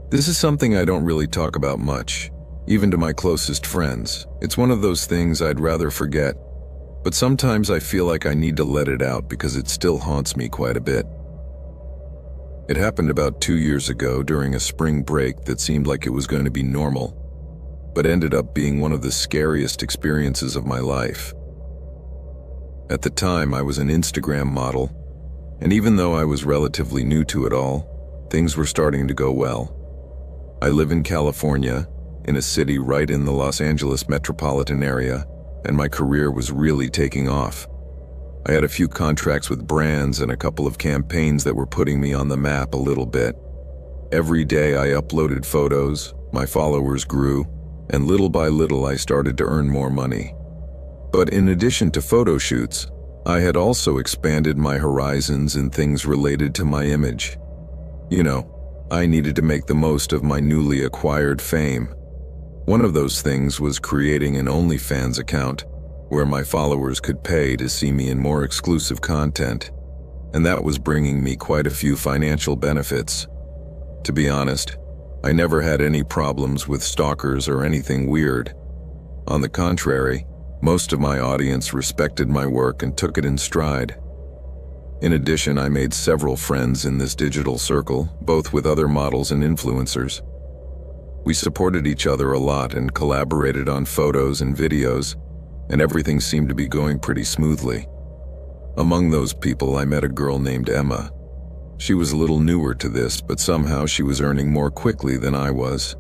This is something I don't really talk about much, even to my closest friends. It's one of those things I'd rather forget, but sometimes I feel like I need to let it out because it still haunts me quite a bit. It happened about 2 years ago during a spring break that seemed like it was going to be normal, but ended up being one of the scariest experiences of my life. At the time, I was an Instagram model, and even though I was relatively new to it all, things were starting to go well. I live in California, in a city right in the Los Angeles metropolitan area, and my career was really taking off. I had a few contracts with brands and a couple of campaigns that were putting me on the map a little bit. Every day I uploaded photos, my followers grew, and little by little I started to earn more money. But in addition to photo shoots, I had also expanded my horizons in things related to my image. You know, I needed to make the most of my newly acquired fame. One of those things was creating an OnlyFans account where my followers could pay to see me in more exclusive content, and that was bringing me quite a few financial benefits. To be honest, I never had any problems with stalkers or anything weird. On the contrary, most of my audience respected my work and took it in stride. In addition, I made several friends in this digital circle, both with other models and influencers. We supported each other a lot and collaborated on photos and videos, and everything seemed to be going pretty smoothly. Among those people, I met a girl named Emma. She was a little newer to this, but somehow she was earning more quickly than I was.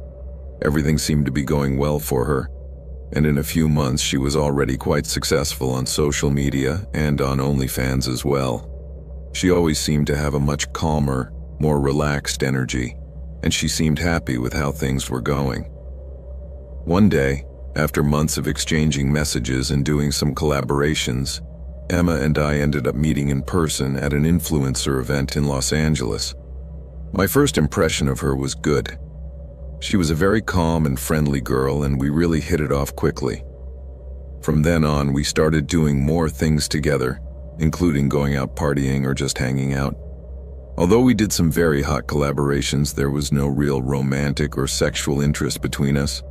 Everything seemed to be going well for her, and in a few months she was already quite successful on social media and on OnlyFans as well. She always seemed to have a much calmer, more relaxed energy, and she seemed happy with how things were going. One day, after months of exchanging messages and doing some collaborations, Emma and I ended up meeting in person at an influencer event in Los Angeles. My first impression of her was good. She was a very calm and friendly girl, and we really hit it off quickly. From then on, we started doing more things together, including going out partying or just hanging out. Although we did some very hot collaborations, there was no real romantic or sexual interest between us,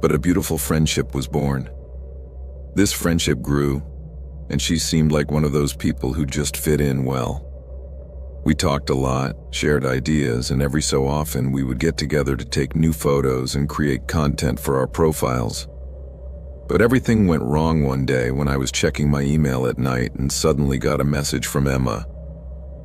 but a beautiful friendship was born. This friendship grew, and she seemed like one of those people who just fit in well. We talked a lot, shared ideas, and every so often we would get together to take new photos and create content for our profiles. But everything went wrong one day when I was checking my email at night and suddenly got a message from Emma.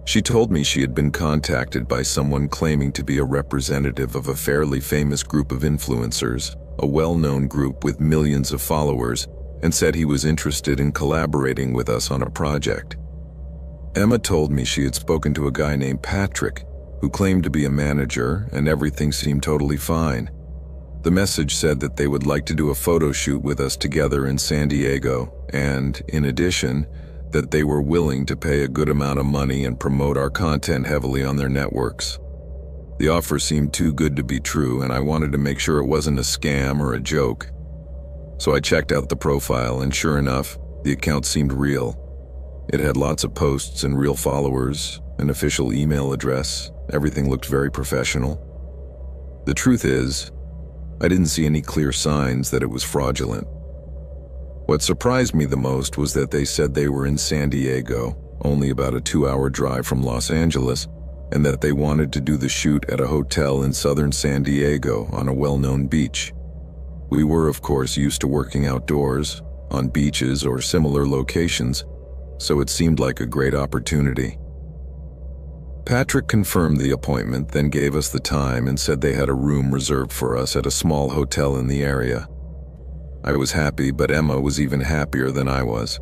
She told me she had been contacted by someone claiming to be a representative of a fairly famous group of influencers, a well-known group with millions of followers, and said he was interested in collaborating with us on a project. Emma told me she had spoken to a guy named Patrick, who claimed to be a manager, and everything seemed totally fine. The message said that they would like to do a photo shoot with us together in San Diego, and, in addition, that they were willing to pay a good amount of money and promote our content heavily on their networks. The offer seemed too good to be true, and I wanted to make sure it wasn't a scam or a joke. So I checked out the profile, and sure enough, the account seemed real. It had lots of posts and real followers, an official email address. Everything looked very professional. The truth is, I didn't see any clear signs that it was fraudulent. What surprised me the most was that they said they were in San Diego, only about a 2-hour drive from Los Angeles, and that they wanted to do the shoot at a hotel in southern San Diego on a well-known beach. We were, of course, used to working outdoors, on beaches or similar locations, so it seemed like a great opportunity. Patrick confirmed the appointment, then gave us the time and said they had a room reserved for us at a small hotel in the area. I was happy, but Emma was even happier than I was.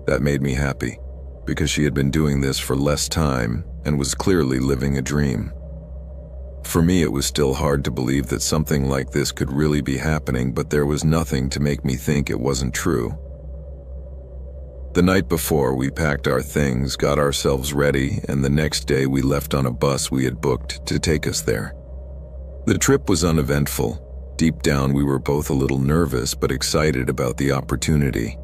That made me happy, because she had been doing this for less time and was clearly living a dream. For me, it was still hard to believe that something like this could really be happening, but there was nothing to make me think it wasn't true. The night before, we packed our things, got ourselves ready, and the next day we left on a bus we had booked to take us there. The trip was uneventful. Deep down, we were both a little nervous but excited about the opportunity.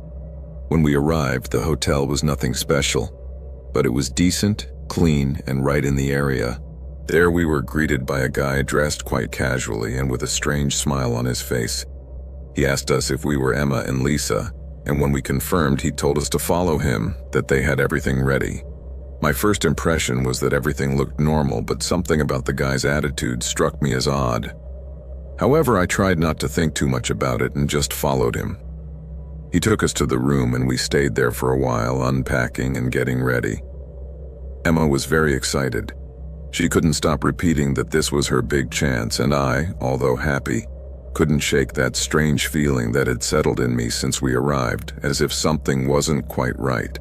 When we arrived, the hotel was nothing special, but it was decent, clean, and right in the area. There we were greeted by a guy dressed quite casually and with a strange smile on his face. He asked us if we were Emma and Lisa, and when we confirmed, he told us to follow him, that they had everything ready. My first impression was that everything looked normal, but something about the guy's attitude struck me as odd. However, I tried not to think too much about it and just followed him. He took us to the room and we stayed there for a while, unpacking and getting ready. Emma was very excited. She couldn't stop repeating that this was her big chance, and I, although happy, couldn't shake that strange feeling that had settled in me since we arrived, as if something wasn't quite right.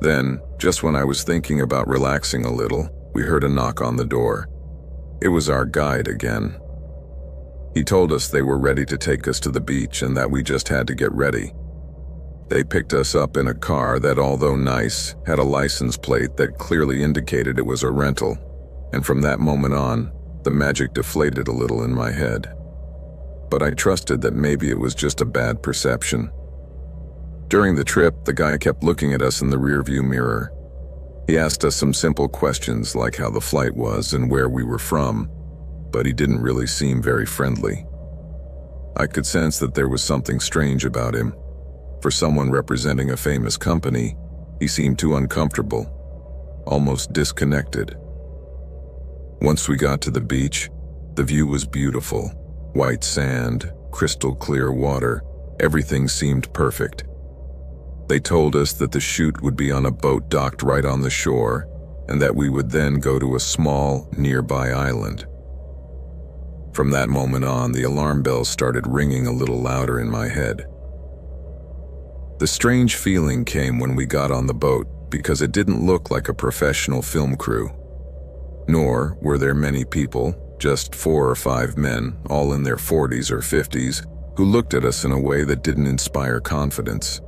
Then, just when I was thinking about relaxing a little, we heard a knock on the door. It was our guide again. He told us they were ready to take us to the beach and that we just had to get ready. They picked us up in a car that, although nice, had a license plate that clearly indicated it was a rental, and from that moment on, the magic deflated a little in my head. But I trusted that maybe it was just a bad perception. During the trip, the guy kept looking at us in the rearview mirror. He asked us some simple questions like how the flight was and where we were from, but he didn't really seem very friendly. I could sense that there was something strange about him. For someone representing a famous company, he seemed too uncomfortable, almost disconnected. Once we got to the beach, the view was beautiful. White sand, crystal clear water, everything seemed perfect. They told us that the shoot would be on a boat docked right on the shore, and that we would then go to a small, nearby island. From that moment on, the alarm bells started ringing a little louder in my head. The strange feeling came when we got on the boat because it didn't look like a professional film crew. Nor were there many people, just 4 or 5 men, all in their 40s or 50s, who looked at us in a way that didn't inspire confidence.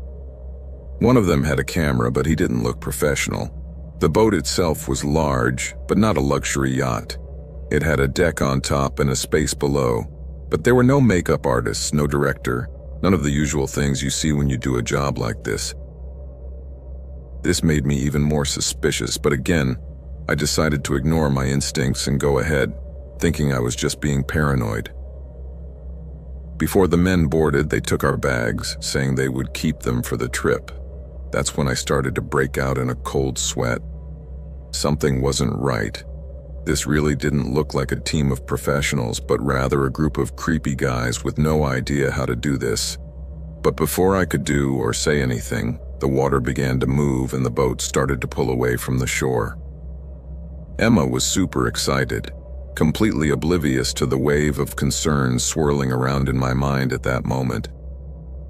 One of them had a camera, but he didn't look professional. The boat itself was large, but not a luxury yacht. It had a deck on top and a space below, but there were no makeup artists, no director, none of the usual things you see when you do a job like this. This made me even more suspicious, but again, I decided to ignore my instincts and go ahead, thinking I was just being paranoid. Before the men boarded, they took our bags, saying they would keep them for the trip. That's when I started to break out in a cold sweat. Something wasn't right. This really didn't look like a team of professionals, but rather a group of creepy guys with no idea how to do this. But before I could do or say anything, the water began to move and the boat started to pull away from the shore. Emma was super excited, completely oblivious to the wave of concern swirling around in my mind at that moment.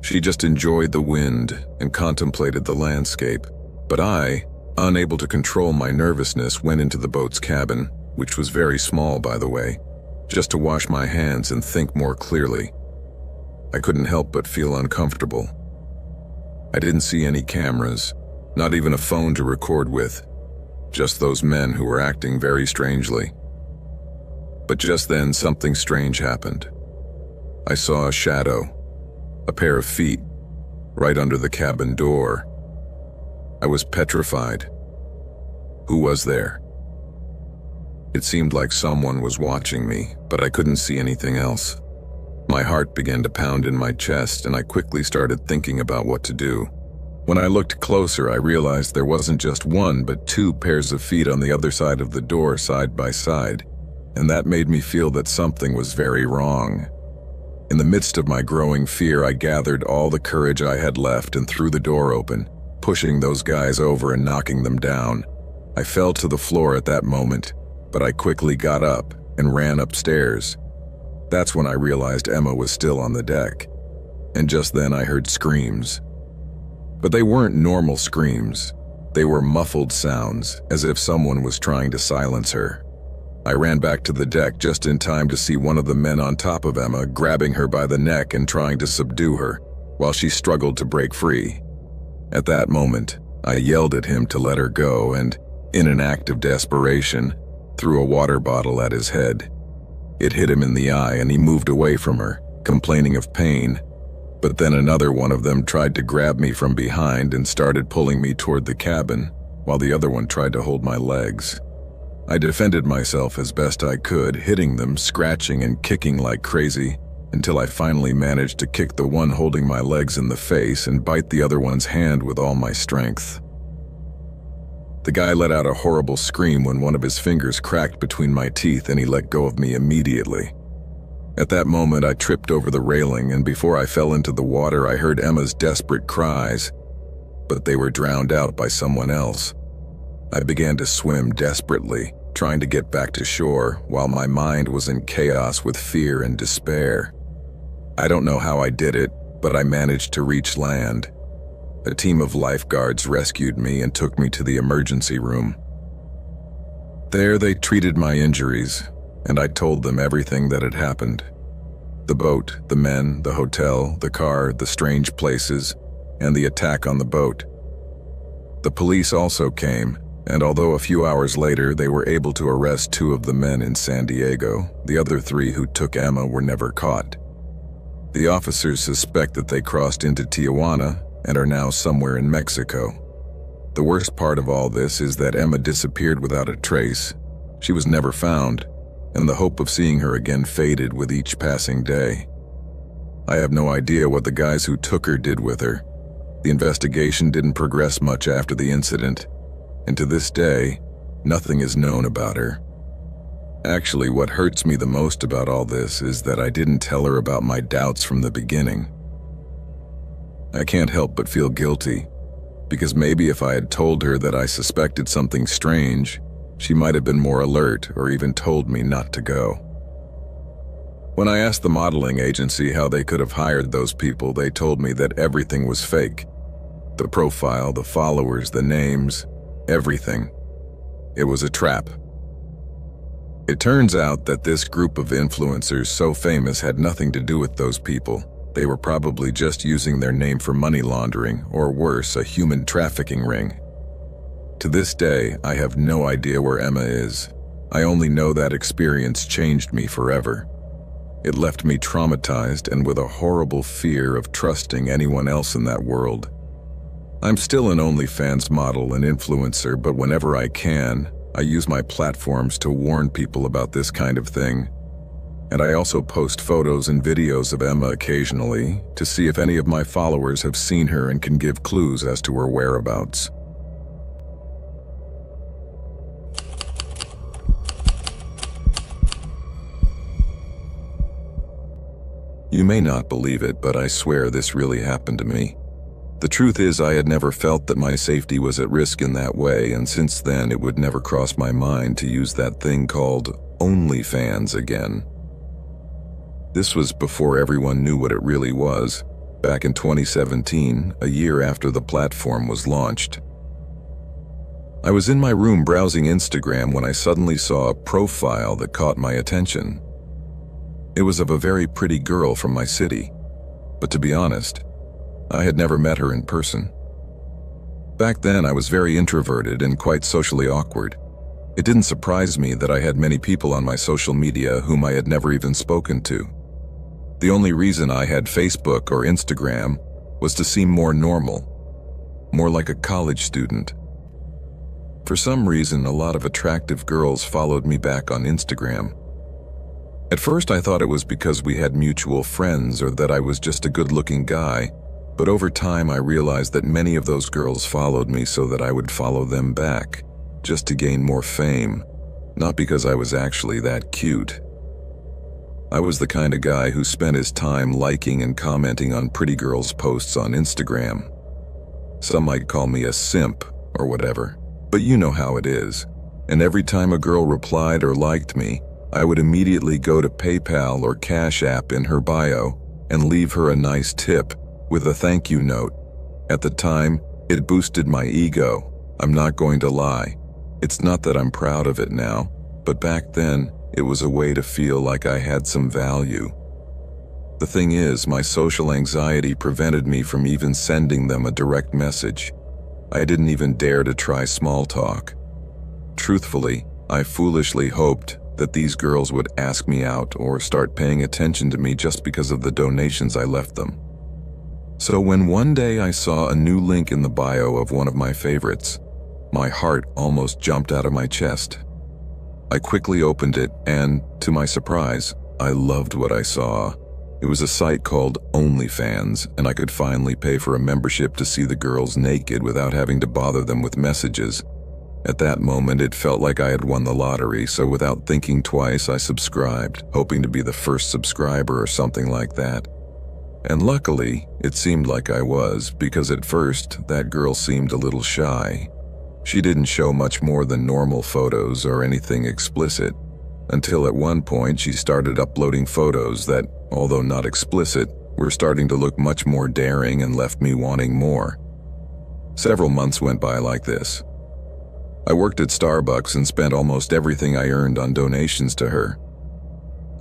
She just enjoyed the wind and contemplated the landscape, but I, unable to control my nervousness, went into the boat's cabin, which was very small, by the way, just to wash my hands and think more clearly. I couldn't help but feel uncomfortable. I didn't see any cameras, not even a phone to record with, just those men who were acting very strangely. But just then, something strange happened. I saw a shadow, a pair of feet, right under the cabin door. I was petrified. Who was there? It seemed like someone was watching me, but I couldn't see anything else. My heart began to pound in my chest, and I quickly started thinking about what to do. When I looked closer, I realized there wasn't just one, but 2 pairs of feet on the other side of the door, side by side, and that made me feel that something was very wrong. In the midst of my growing fear, I gathered all the courage I had left and threw the door open, pushing those guys over and knocking them down. I fell to the floor at that moment, but I quickly got up and ran upstairs. That's when I realized Emma was still on the deck, and just then I heard screams. But they weren't normal screams. They were muffled sounds, as if someone was trying to silence her. I ran back to the deck just in time to see one of the men on top of Emma grabbing her by the neck and trying to subdue her, while she struggled to break free. At that moment, I yelled at him to let her go and, in an act of desperation, threw a water bottle at his head. It hit him in the eye and he moved away from her, complaining of pain. But then another one of them tried to grab me from behind and started pulling me toward the cabin, while the other one tried to hold my legs. I defended myself as best I could, hitting them, scratching and kicking like crazy, until I finally managed to kick the one holding my legs in the face and bite the other one's hand with all my strength. The guy let out a horrible scream when one of his fingers cracked between my teeth and he let go of me immediately. At that moment, I tripped over the railing, and before I fell into the water, I heard Emma's desperate cries, but they were drowned out by someone else. I began to swim desperately, trying to get back to shore, while my mind was in chaos with fear and despair. I don't know how I did it, but I managed to reach land. A team of lifeguards rescued me and took me to the emergency room. There they treated my injuries, and I told them everything that had happened. The boat, the men, the hotel, the car, the strange places, and the attack on the boat. The police also came, and although a few hours later they were able to arrest 2 of the men in San Diego, the other 3 who took Emma were never caught. The officers suspect that they crossed into Tijuana and are now somewhere in Mexico. The worst part of all this is that Emma disappeared without a trace. She was never found, and the hope of seeing her again faded with each passing day. I have no idea what the guys who took her did with her. The investigation didn't progress much after the incident, and to this day, nothing is known about her. Actually, what hurts me the most about all this is that I didn't tell her about my doubts from the beginning. I can't help but feel guilty, because maybe if I had told her that I suspected something strange, she might have been more alert or even told me not to go. When I asked the modeling agency how they could have hired those people, they told me that everything was fake. The profile, the followers, the names, everything. It was a trap. It turns out that this group of influencers so famous had nothing to do with those people. They were probably just using their name for money laundering, or worse, a human trafficking ring. To this day, I have no idea where Emma is. I only know that experience changed me forever. It left me traumatized and with a horrible fear of trusting anyone else in that world. I'm still an OnlyFans model and influencer, but whenever I can, I use my platforms to warn people about this kind of thing. And I also post photos and videos of Emma occasionally to see if any of my followers have seen her and can give clues as to her whereabouts. You may not believe it, but I swear this really happened to me. The truth is, I had never felt that my safety was at risk in that way, and since then it would never cross my mind to use that thing called OnlyFans again. This was before everyone knew what it really was, back in 2017, a year after the platform was launched. I was in my room browsing Instagram when I suddenly saw a profile that caught my attention. It was of a very pretty girl from my city, but to be honest, I had never met her in person. Back then, I was very introverted and quite socially awkward. It didn't surprise me that I had many people on my social media whom I had never even spoken to. The only reason I had Facebook or Instagram was to seem more normal, more like a college student. For some reason, a lot of attractive girls followed me back on Instagram. At first, I thought it was because we had mutual friends or that I was just a good-looking guy, but over time I realized that many of those girls followed me so that I would follow them back, just to gain more fame, not because I was actually that cute. I was the kind of guy who spent his time liking and commenting on pretty girls' posts on Instagram. Some might call me a simp or whatever, but you know how it is. And every time a girl replied or liked me, I would immediately go to PayPal or Cash App in her bio and leave her a nice tip with a thank you note. At the time, it boosted my ego. I'm not going to lie. It's not that I'm proud of it now, but back then, it was a way to feel like I had some value. The thing is, my social anxiety prevented me from even sending them a direct message. I didn't even dare to try small talk. Truthfully, I foolishly hoped that these girls would ask me out or start paying attention to me just because of the donations I left them. So when one day I saw a new link in the bio of one of my favorites, my heart almost jumped out of my chest. I quickly opened it and, to my surprise, I loved what I saw. It was a site called OnlyFans, and I could finally pay for a membership to see the girls naked without having to bother them with messages. At that moment, it felt like I had won the lottery, so without thinking twice, I subscribed, hoping to be the first subscriber or something like that. And luckily, it seemed like I was, because at first, that girl seemed a little shy. She didn't show much more than normal photos or anything explicit, until at one point she started uploading photos that, although not explicit, were starting to look much more daring and left me wanting more. Several months went by like this. I worked at Starbucks and spent almost everything I earned on donations to her.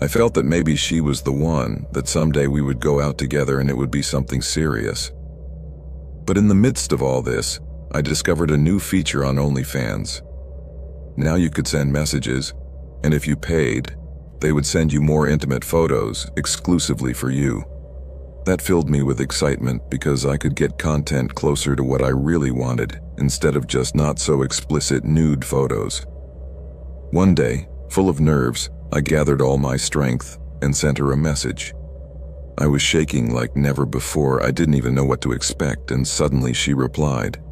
I felt that maybe she was the one, that someday we would go out together and it would be something serious. But in the midst of all this, I discovered a new feature on OnlyFans. Now you could send messages, and if you paid, they would send you more intimate photos exclusively for you. That filled me with excitement because I could get content closer to what I really wanted instead of just not so explicit nude photos. One day, full of nerves, I gathered all my strength and sent her a message. I was shaking like never before. I didn't even know what to expect, and suddenly she replied.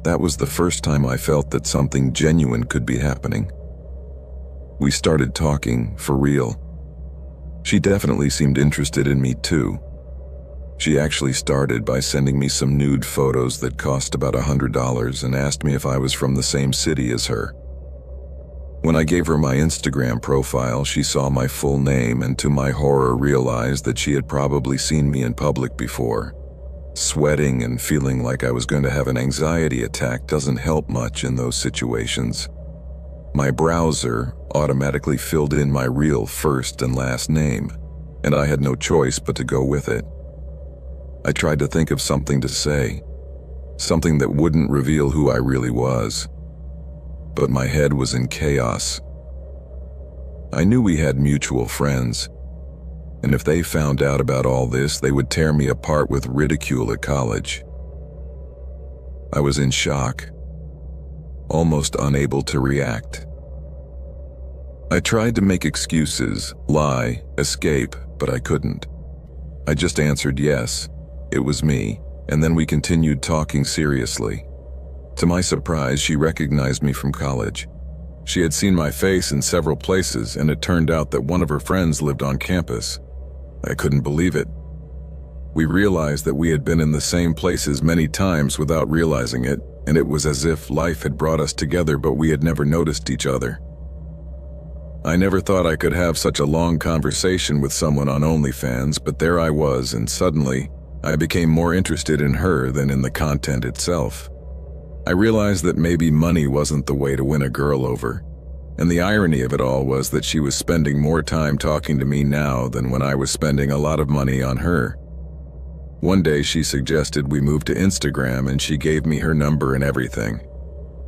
That was the first time I felt that something genuine could be happening. We started talking, for real. She definitely seemed interested in me too. She actually started by sending me some nude photos that cost about $100 and asked me if I was from the same city as her. When I gave her my Instagram profile, she saw my full name and to my horror realized that she had probably seen me in public before. Sweating and feeling like I was going to have an anxiety attack doesn't help much in those situations. My browser automatically filled in my real first and last name, and I had no choice but to go with it. I tried to think of something to say, something that wouldn't reveal who I really was. But my head was in chaos. I knew we had mutual friends, and if they found out about all this, they would tear me apart with ridicule at college. I was in shock, almost unable to react. I tried to make excuses, lie, escape, but I couldn't. I just answered yes, it was me, and then we continued talking seriously. To my surprise, she recognized me from college. She had seen my face in several places, and it turned out that one of her friends lived on campus. I couldn't believe it. We realized that we had been in the same places many times without realizing it, and it was as if life had brought us together, but we had never noticed each other. I never thought I could have such a long conversation with someone on OnlyFans, but there I was, and suddenly, I became more interested in her than in the content itself. I realized that maybe money wasn't the way to win a girl over, and the irony of it all was that she was spending more time talking to me now than when I was spending a lot of money on her. One day she suggested we move to Instagram and she gave me her number and everything.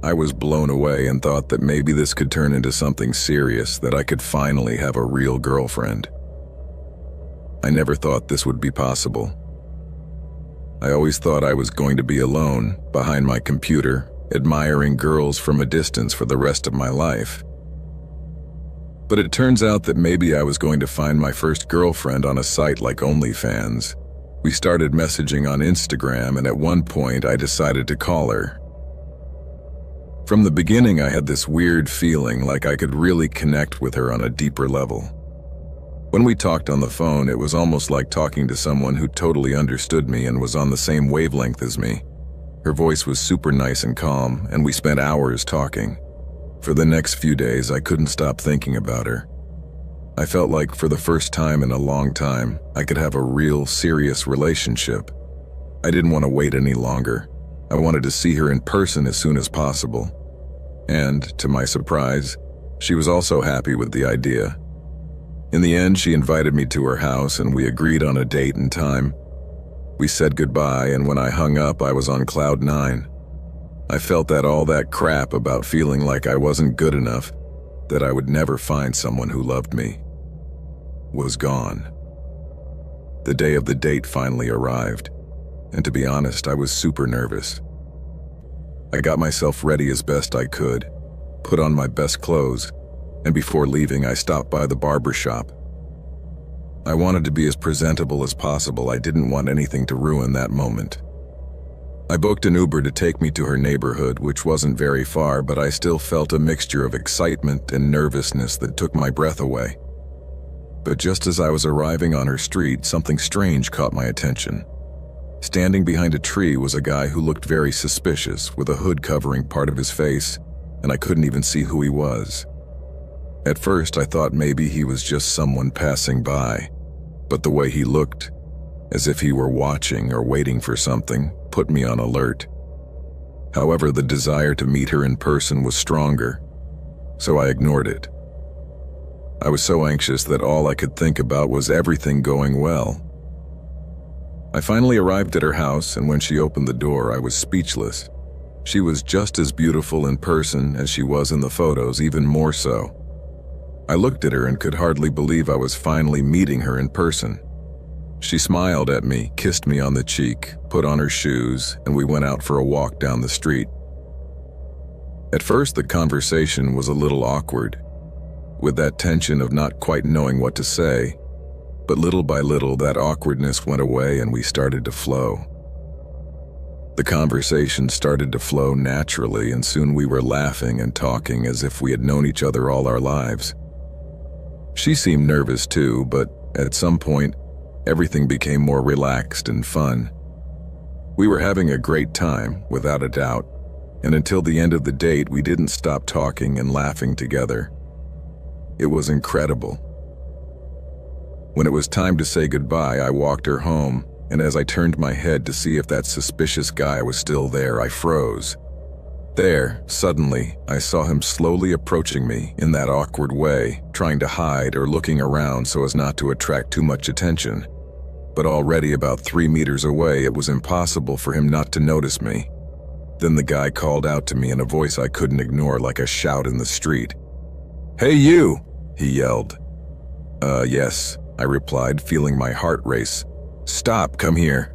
I was blown away and thought that maybe this could turn into something serious, that I could finally have a real girlfriend. I never thought this would be possible. I always thought I was going to be alone, behind my computer, admiring girls from a distance for the rest of my life. But it turns out that maybe I was going to find my first girlfriend on a site like OnlyFans. We started messaging on Instagram, and at one point I decided to call her. From the beginning, I had this weird feeling like I could really connect with her on a deeper level. When we talked on the phone, it was almost like talking to someone who totally understood me and was on the same wavelength as me. Her voice was super nice and calm, and we spent hours talking. For the next few days, I couldn't stop thinking about her. I felt like for the first time in a long time, I could have a real, serious relationship. I didn't want to wait any longer. I wanted to see her in person as soon as possible. And, to my surprise, she was also happy with the idea. In the end, she invited me to her house and we agreed on a date and time. We said goodbye, and when I hung up, I was on cloud 9. I felt that all that crap about feeling like I wasn't good enough, that I would never find someone who loved me, was gone. The day of the date finally arrived, and to be honest, I was super nervous. I got myself ready as best I could, put on my best clothes, and before leaving, I stopped by the barber shop. I wanted to be as presentable as possible. I didn't want anything to ruin that moment. I booked an Uber to take me to her neighborhood, which wasn't very far, but I still felt a mixture of excitement and nervousness that took my breath away. But just as I was arriving on her street, something strange caught my attention. Standing behind a tree was a guy who looked very suspicious, with a hood covering part of his face, and I couldn't even see who he was. At first, I thought maybe he was just someone passing by, but the way he looked, as if he were watching or waiting for something, put me on alert. However, the desire to meet her in person was stronger, so I ignored it. I was so anxious that all I could think about was everything going well. I finally arrived at her house, and when she opened the door, I was speechless. She was just as beautiful in person as she was in the photos, even more so. I looked at her and could hardly believe I was finally meeting her in person. She smiled at me, kissed me on the cheek, put on her shoes, and we went out for a walk down the street. At first, the conversation was a little awkward, with that tension of not quite knowing what to say, but little by little that awkwardness went away and we started to flow. The conversation started to flow naturally, and soon we were laughing and talking as if we had known each other all our lives. She seemed nervous too, but at some point, everything became more relaxed and fun. We were having a great time, without a doubt, and until the end of the date, we didn't stop talking and laughing together. It was incredible. When it was time to say goodbye, I walked her home, and as I turned my head to see if that suspicious guy was still there, I froze. There, suddenly, I saw him slowly approaching me in that awkward way, trying to hide or looking around so as not to attract too much attention. But already about 3 meters away, it was impossible for him not to notice me. Then the guy called out to me in a voice I couldn't ignore, like a shout in the street. "Hey you!" he yelled. Yes," I replied, feeling my heart race. "Stop, come here."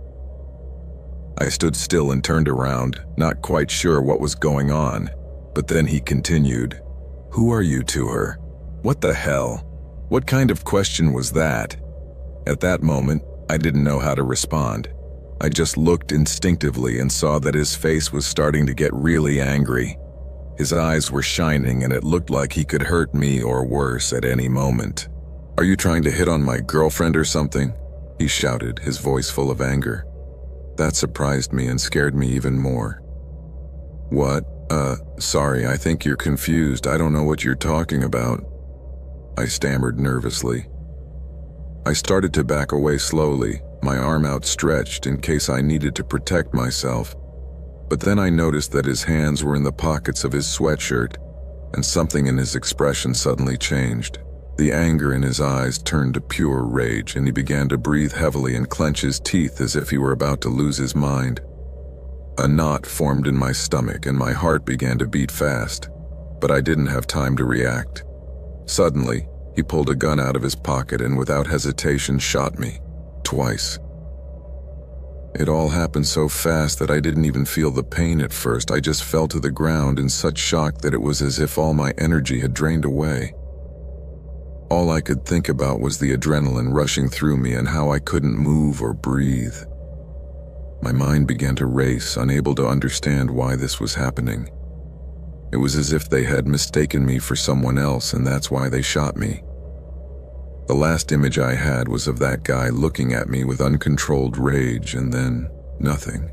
I stood still and turned around, not quite sure what was going on, but then he continued, "Who are you to her? What the hell? What kind of question was that?" At that moment, I didn't know how to respond. I just looked instinctively and saw that his face was starting to get really angry. His eyes were shining and it looked like he could hurt me or worse at any moment. "Are you trying to hit on my girlfriend or something?" he shouted, his voice full of anger. That surprised me and scared me even more. "What? Sorry, I think you're confused. I don't know what you're talking about," I stammered nervously. I started to back away slowly, my arm outstretched in case I needed to protect myself. But then I noticed that his hands were in the pockets of his sweatshirt, and something in his expression suddenly changed. The anger in his eyes turned to pure rage, and he began to breathe heavily and clench his teeth as if he were about to lose his mind. A knot formed in my stomach and my heart began to beat fast, but I didn't have time to react. Suddenly, he pulled a gun out of his pocket and without hesitation shot me, twice. It all happened so fast that I didn't even feel the pain at first. I just fell to the ground in such shock that it was as if all my energy had drained away. All I could think about was the adrenaline rushing through me and how I couldn't move or breathe. My mind began to race, unable to understand why this was happening. It was as if they had mistaken me for someone else, and that's why they shot me. The last image I had was of that guy looking at me with uncontrolled rage, and then nothing.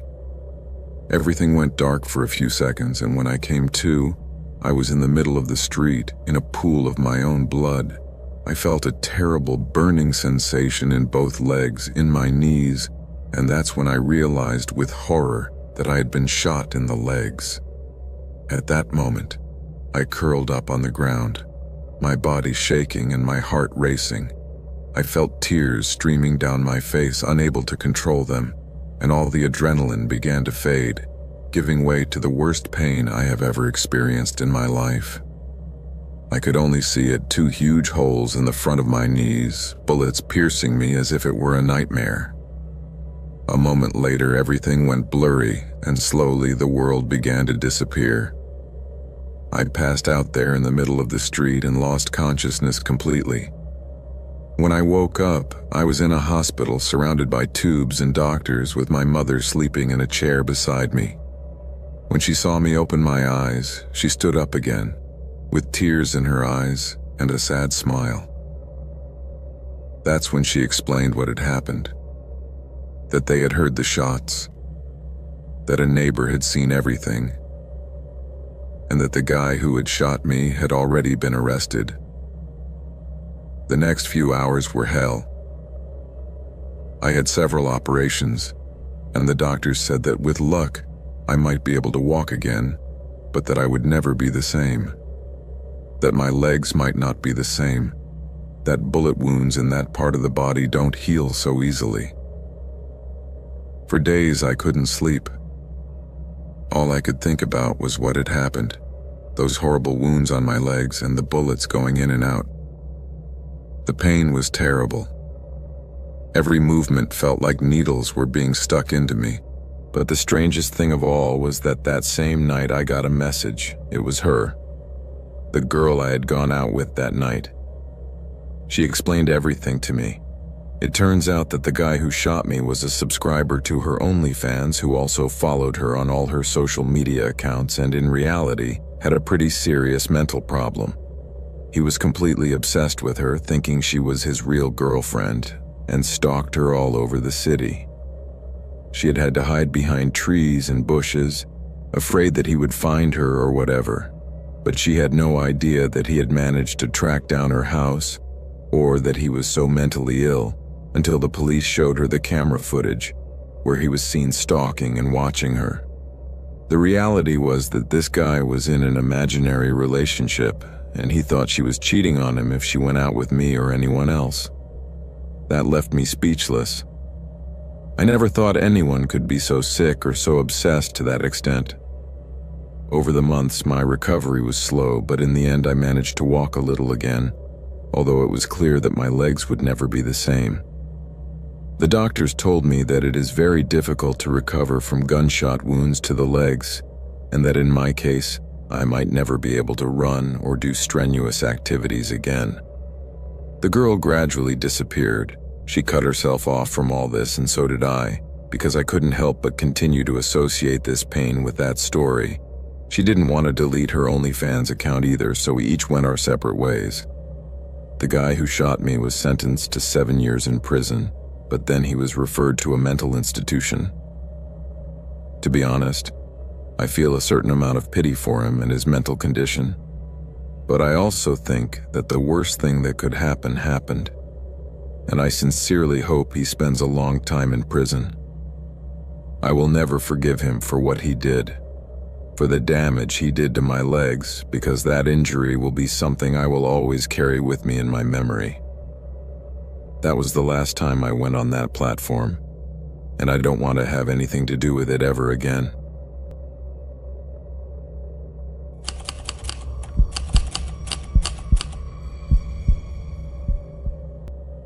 Everything went dark for a few seconds, and when I came to, I was in the middle of the street, in a pool of my own blood. I felt a terrible burning sensation in both legs, in my knees, and that's when I realized with horror that I had been shot in the legs. At that moment, I curled up on the ground, my body shaking and my heart racing. I felt tears streaming down my face, unable to control them, and all the adrenaline began to fade, giving way to the worst pain I have ever experienced in my life. I could only see it, 2 huge holes in the front of my knees, bullets piercing me as if it were a nightmare. A moment later, everything went blurry, and slowly the world began to disappear. I'd passed out there in the middle of the street and lost consciousness completely. When I woke up, I was in a hospital surrounded by tubes and doctors with my mother sleeping in a chair beside me. When she saw me open my eyes, she stood up again, with tears in her eyes and a sad smile. That's when she explained what had happened. That they had heard the shots, that a neighbor had seen everything, and that the guy who had shot me had already been arrested. The next few hours were hell. I had several operations, and the doctors said that with luck, I might be able to walk again, but that I would never be the same. That my legs might not be the same. That bullet wounds in that part of the body don't heal so easily. For days I couldn't sleep. All I could think about was what had happened, those horrible wounds on my legs and the bullets going in and out. The pain was terrible. Every movement felt like needles were being stuck into me. But the strangest thing of all was that same night I got a message. It was her, the girl I had gone out with that night. She explained everything to me. It turns out that the guy who shot me was a subscriber to her OnlyFans who also followed her on all her social media accounts and in reality had a pretty serious mental problem. He was completely obsessed with her, thinking she was his real girlfriend, and stalked her all over the city. She had to hide behind trees and bushes, afraid that he would find her or whatever, but she had no idea that he had managed to track down her house, or that he was so mentally ill, until the police showed her the camera footage, where he was seen stalking and watching her. The reality was that this guy was in an imaginary relationship, and he thought she was cheating on him if she went out with me or anyone else. That left me speechless. I never thought anyone could be so sick or so obsessed to that extent. Over the months, my recovery was slow, but in the end I managed to walk a little again, although it was clear that my legs would never be the same. The doctors told me that it is very difficult to recover from gunshot wounds to the legs, and that in my case, I might never be able to run or do strenuous activities again. The girl gradually disappeared. She cut herself off from all this, and so did I, because I couldn't help but continue to associate this pain with that story. She didn't want to delete her OnlyFans account either, so we each went our separate ways. The guy who shot me was sentenced to 7 years in prison, but then he was referred to a mental institution. To be honest, I feel a certain amount of pity for him and his mental condition, but I also think that the worst thing that could happen happened, and I sincerely hope he spends a long time in prison. I will never forgive him for what he did, for the damage he did to my legs, because that injury will be something I will always carry with me in my memory. That was the last time I went on that platform, and I don't want to have anything to do with it ever again.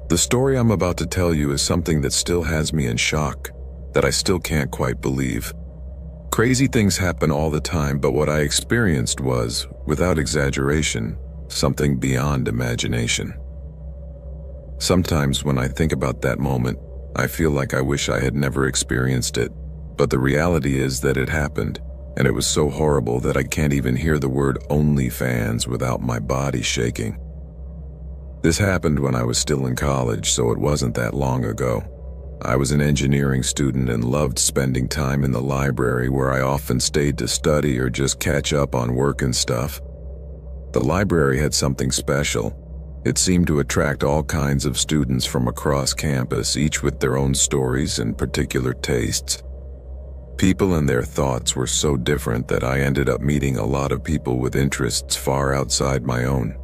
The story I'm about to tell you is something that still has me in shock, that I still can't quite believe. Crazy things happen all the time, but what I experienced was, without exaggeration, something beyond imagination. Sometimes when I think about that moment, I feel like I wish I had never experienced it, but the reality is that it happened, and it was so horrible that I can't even hear the word OnlyFans without my body shaking. This happened when I was still in college, so it wasn't that long ago. I was an engineering student and loved spending time in the library, where I often stayed to study or just catch up on work and stuff. The library had something special. It seemed to attract all kinds of students from across campus, each with their own stories and particular tastes. People and their thoughts were so different that I ended up meeting a lot of people with interests far outside my own.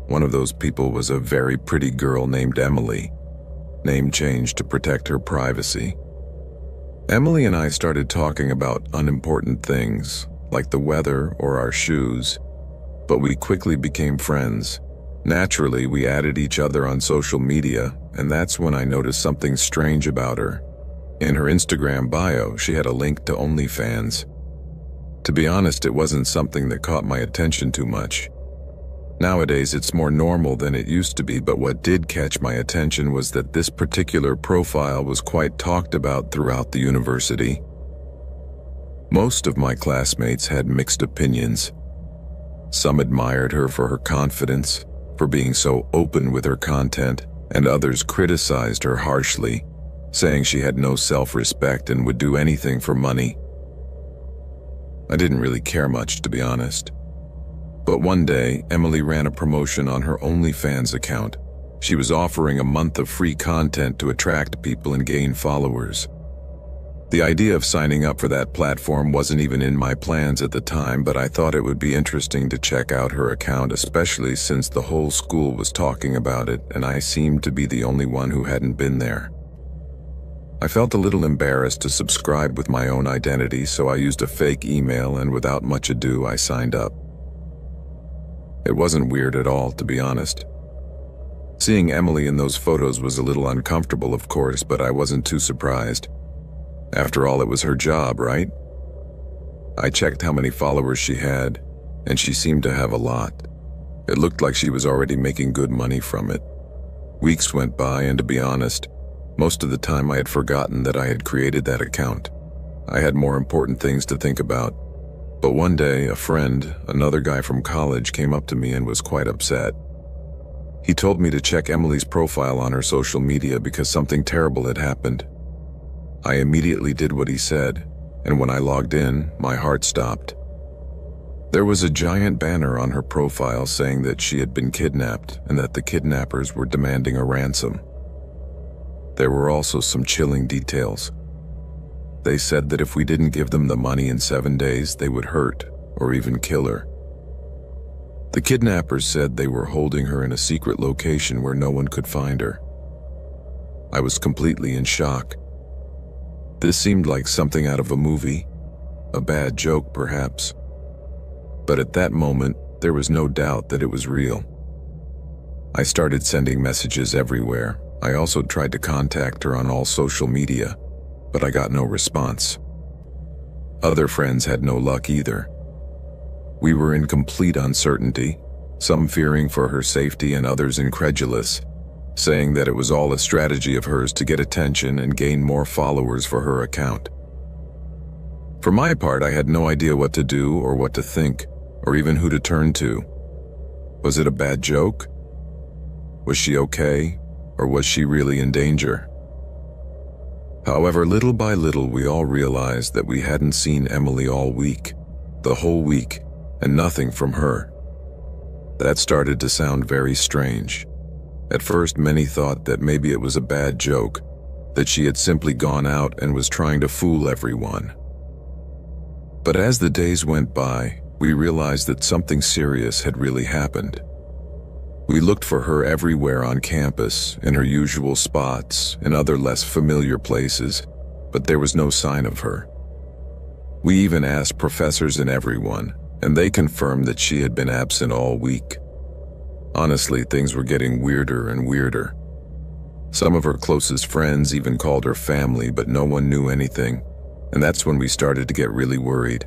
One of those people was a very pretty girl named Emily, name changed to protect her privacy. Emily and I started talking about unimportant things, like the weather or our shoes, but we quickly became friends. Naturally, we added each other on social media, and that's when I noticed something strange about her. In her Instagram bio, she had a link to OnlyFans. To be honest, it wasn't something that caught my attention too much. Nowadays, it's more normal than it used to be, but what did catch my attention was that this particular profile was quite talked about throughout the university. Most of my classmates had mixed opinions. Some admired her for her confidence, for being so open with her content, and others criticized her harshly, saying she had no self-respect and would do anything for money. I didn't really care much, to be honest. But one day, Emily ran a promotion on her OnlyFans account. She was offering a month of free content to attract people and gain followers. The idea of signing up for that platform wasn't even in my plans at the time, but I thought it would be interesting to check out her account, especially since the whole school was talking about it and I seemed to be the only one who hadn't been there. I felt a little embarrassed to subscribe with my own identity, so I used a fake email and without much ado I signed up. It wasn't weird at all, to be honest. Seeing Emily in those photos was a little uncomfortable, of course, but I wasn't too surprised. After all, it was her job, right? I checked how many followers she had, and she seemed to have a lot. It looked like she was already making good money from it. Weeks went by, and to be honest, most of the time I had forgotten that I had created that account. I had more important things to think about. But one day, a friend, another guy from college, came up to me and was quite upset. He told me to check Emily's profile on her social media because something terrible had happened. I immediately did what he said, and when I logged in, my heart stopped. There was a giant banner on her profile saying that she had been kidnapped and that the kidnappers were demanding a ransom. There were also some chilling details. They said that if we didn't give them the money in 7 days, they would hurt or even kill her. The kidnappers said they were holding her in a secret location where no one could find her. I was completely in shock. This seemed like something out of a movie, a bad joke perhaps. But at that moment, there was no doubt that it was real. I started sending messages everywhere. I also tried to contact her on all social media, but I got no response. Other friends had no luck either. We were in complete uncertainty, some fearing for her safety and others incredulous, saying that it was all a strategy of hers to get attention and gain more followers for her account. For my part, I had no idea what to do or what to think, or even who to turn to. Was it a bad joke? Was she okay, or was she really in danger? However, little by little, we all realized that we hadn't seen Emily all week, the whole week, and nothing from her. That started to sound very strange. At first, many thought that maybe it was a bad joke, that she had simply gone out and was trying to fool everyone. But as the days went by, we realized that something serious had really happened. We looked for her everywhere on campus, in her usual spots, in other less familiar places, but there was no sign of her. We even asked professors and everyone, and they confirmed that she had been absent all week. Honestly, things were getting weirder and weirder. Some of her closest friends even called her family, but no one knew anything, and that's when we started to get really worried.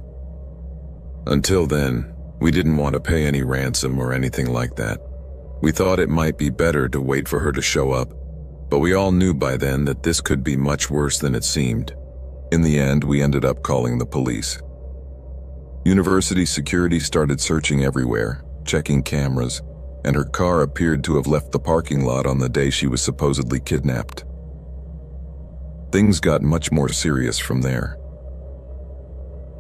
Until then, we didn't want to pay any ransom or anything like that. We thought it might be better to wait for her to show up, but we all knew by then that this could be much worse than it seemed. In the end, we ended up calling the police. University security started searching everywhere, checking cameras, and her car appeared to have left the parking lot on the day she was supposedly kidnapped. Things got much more serious from there.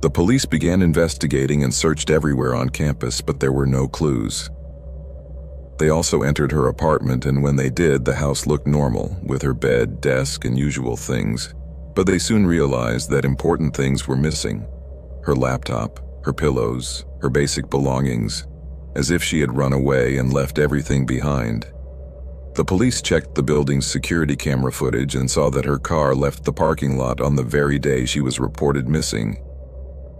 The police began investigating and searched everywhere on campus, but there were no clues. They also entered her apartment, and when they did, the house looked normal, with her bed, desk, and usual things. But they soon realized that important things were missing. Her laptop, her pillows, her basic belongings, as if she had run away and left everything behind. The police checked the building's security camera footage and saw that her car left the parking lot on the very day she was reported missing.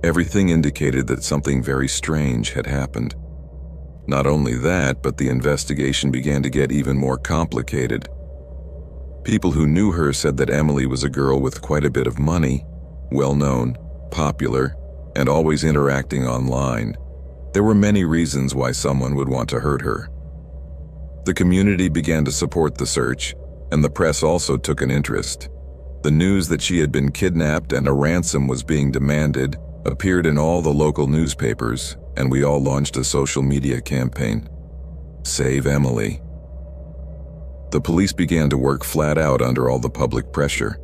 Everything indicated that something very strange had happened. Not only that, but the investigation began to get even more complicated. People who knew her said that Emily was a girl with quite a bit of money, well-known, popular, and always interacting online, there were many reasons why someone would want to hurt her. The community began to support the search, and the press also took an interest. The news that she had been kidnapped and a ransom was being demanded appeared in all the local newspapers, and we all launched a social media campaign. Save Emily. The police began to work flat out under all the public pressure.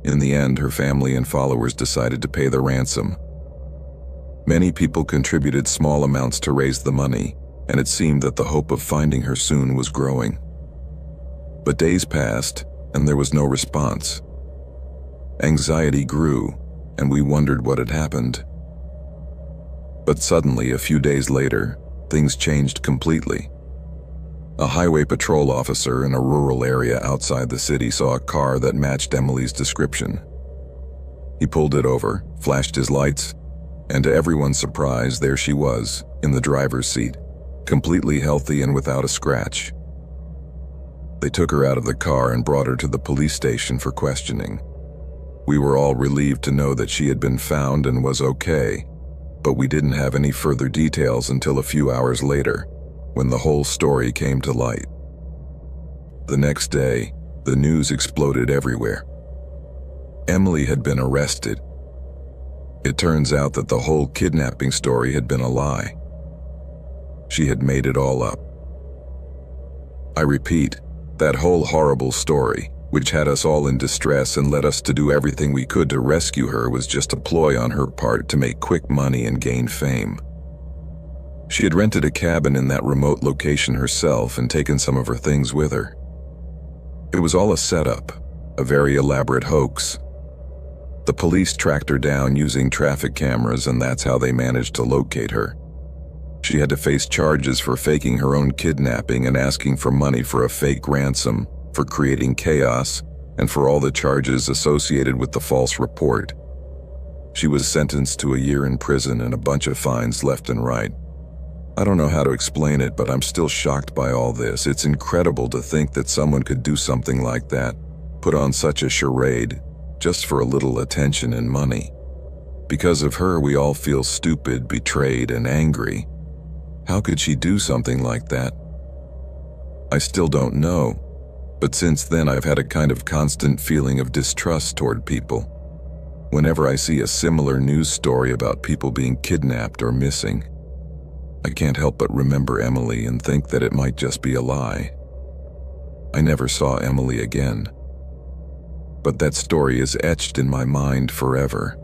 In the end, her family and followers decided to pay the ransom. Many people contributed small amounts to raise the money, and it seemed that the hope of finding her soon was growing. But days passed, and there was no response. Anxiety grew, and we wondered what had happened. But suddenly, a few days later, things changed completely. A highway patrol officer in a rural area outside the city saw a car that matched Emily's description. He pulled it over, flashed his lights, and to everyone's surprise, there she was, in the driver's seat, completely healthy and without a scratch. They took her out of the car and brought her to the police station for questioning. We were all relieved to know that she had been found and was okay, but we didn't have any further details until a few hours later, when the whole story came to light. The next day, the news exploded everywhere. Emily had been arrested. It turns out that the whole kidnapping story had been a lie. She had made it all up. I repeat, that whole horrible story, which had us all in distress and led us to do everything we could to rescue her, was just a ploy on her part to make quick money and gain fame. She had rented a cabin in that remote location herself and taken some of her things with her. It was all a setup, a very elaborate hoax. The police tracked her down using traffic cameras, and that's how they managed to locate her. She had to face charges for faking her own kidnapping and asking for money for a fake ransom, for creating chaos, and for all the charges associated with the false report. She was sentenced to a year in prison and a bunch of fines left and right. I don't know how to explain it, but I'm still shocked by all this. It's incredible to think that someone could do something like that, put on such a charade, just for a little attention and money. Because of her, we all feel stupid, betrayed, and angry. How could she do something like that? I still don't know. But since then, I've had a kind of constant feeling of distrust toward people. Whenever I see a similar news story about people being kidnapped or missing, I can't help but remember Emily and think that it might just be a lie. I never saw Emily again. But that story is etched in my mind forever.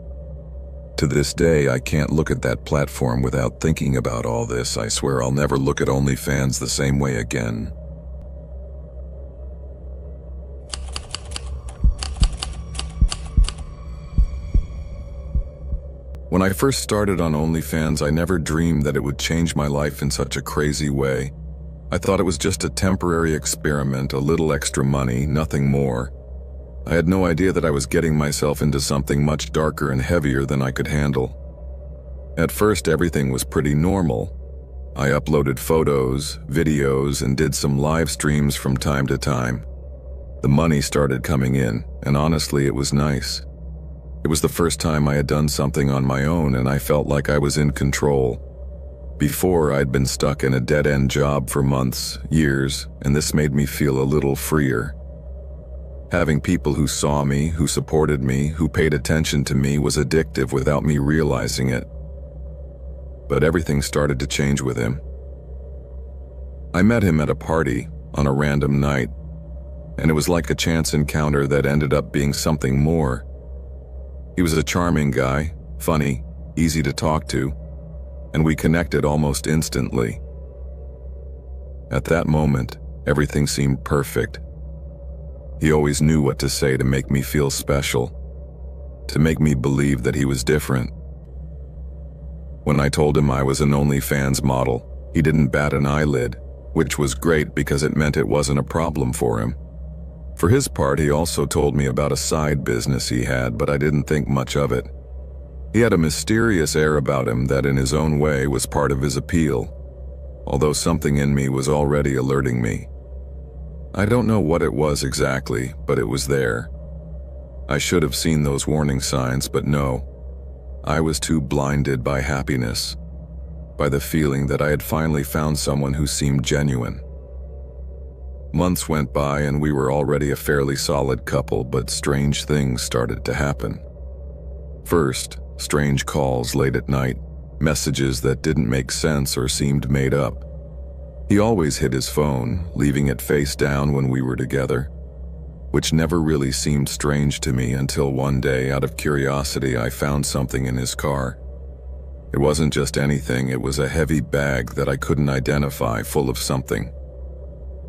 To this day, I can't look at that platform without thinking about all this. I swear I'll never look at OnlyFans the same way again. When I first started on OnlyFans, I never dreamed that it would change my life in such a crazy way. I thought it was just a temporary experiment, a little extra money, nothing more. I had no idea that I was getting myself into something much darker and heavier than I could handle. At first, everything was pretty normal. I uploaded photos, videos, and did some live streams from time to time. The money started coming in, and honestly, it was nice. It was the first time I had done something on my own, and I felt like I was in control. Before, I'd been stuck in a dead-end job for months, years, and this made me feel a little freer. Having people who saw me, who supported me, who paid attention to me was addictive without me realizing it. But everything started to change with him. I met him at a party on a random night, and it was like a chance encounter that ended up being something more. He was a charming guy, funny, easy to talk to, and we connected almost instantly. At that moment, everything seemed perfect. He always knew what to say to make me feel special, to make me believe that he was different. When I told him I was an OnlyFans model, he didn't bat an eyelid, which was great because it meant it wasn't a problem for him. For his part, he also told me about a side business he had, but I didn't think much of it. He had a mysterious air about him that in his own way was part of his appeal, although something in me was already alerting me. I don't know what it was exactly, but it was there. I should have seen those warning signs, but no. I was too blinded by happiness, by the feeling that I had finally found someone who seemed genuine. Months went by and we were already a fairly solid couple, but strange things started to happen. First, strange calls late at night, messages that didn't make sense or seemed made up. He always hid his phone, leaving it face down when we were together, which never really seemed strange to me until one day, out of curiosity, I found something in his car. It wasn't just anything, it was a heavy bag that I couldn't identify, full of something.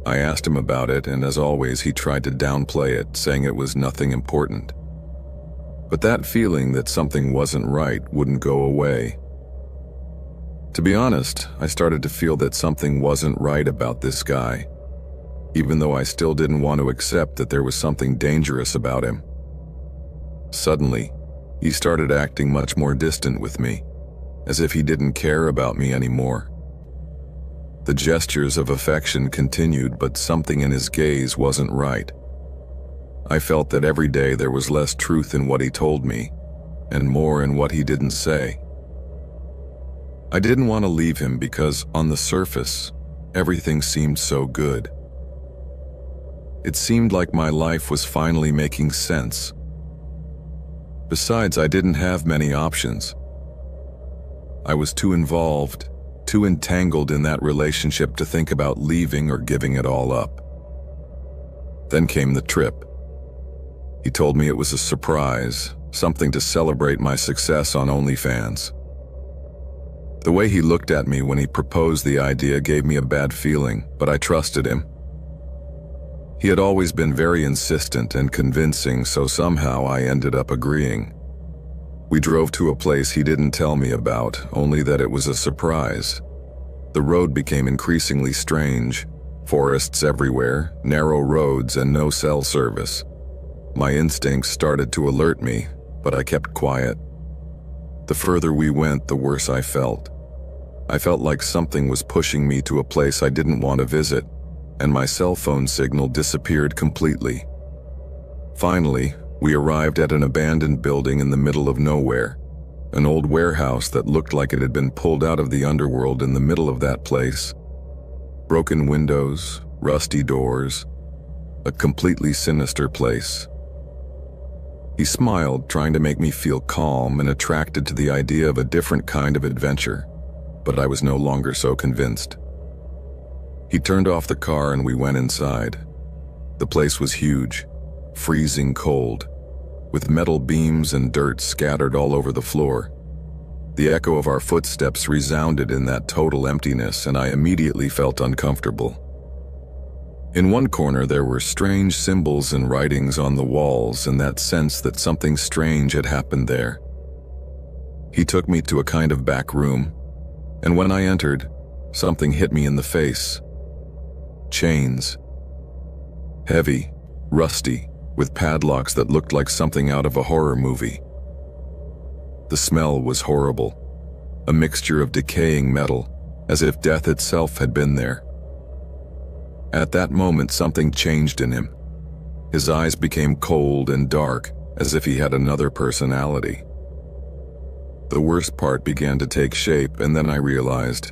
I asked him about it, and as always, he tried to downplay it, saying it was nothing important. But that feeling that something wasn't right wouldn't go away. To be honest, I started to feel that something wasn't right about this guy, even though I still didn't want to accept that there was something dangerous about him. Suddenly, he started acting much more distant with me, as if he didn't care about me anymore. The gestures of affection continued, but something in his gaze wasn't right. I felt that every day there was less truth in what he told me, and more in what he didn't say. I didn't want to leave him because, on the surface, everything seemed so good. It seemed like my life was finally making sense. Besides, I didn't have many options. I was too involved, too entangled in that relationship to think about leaving or giving it all up. Then came the trip. He told me it was a surprise, something to celebrate my success on OnlyFans. The way he looked at me when he proposed the idea gave me a bad feeling, but I trusted him. He had always been very insistent and convincing, so somehow I ended up agreeing. We drove to a place he didn't tell me about, only that it was a surprise. The road became increasingly strange. Forests everywhere, narrow roads, and no cell service. My instincts started to alert me, but I kept quiet. The further we went, the worse I felt. I felt like something was pushing me to a place I didn't want to visit, and my cell phone signal disappeared completely. Finally, we arrived at an abandoned building in the middle of nowhere, an old warehouse that looked like it had been pulled out of the underworld in the middle of that place. Broken windows, rusty doors, a completely sinister place. He smiled, trying to make me feel calm and attracted to the idea of a different kind of adventure, but I was no longer so convinced. He turned off the car and we went inside. The place was huge, freezing cold, with metal beams and dirt scattered all over the floor. The echo of our footsteps resounded in that total emptiness, and I immediately felt uncomfortable. In one corner there were strange symbols and writings on the walls, and that sense that something strange had happened there. He took me to a kind of back room, and when I entered, something hit me in the face. Chains. Heavy, rusty, with padlocks that looked like something out of a horror movie. The smell was horrible, a mixture of decaying metal, as if death itself had been there. At that moment, something changed in him. His eyes became cold and dark, as if he had another personality. The worst part began to take shape, and then I realized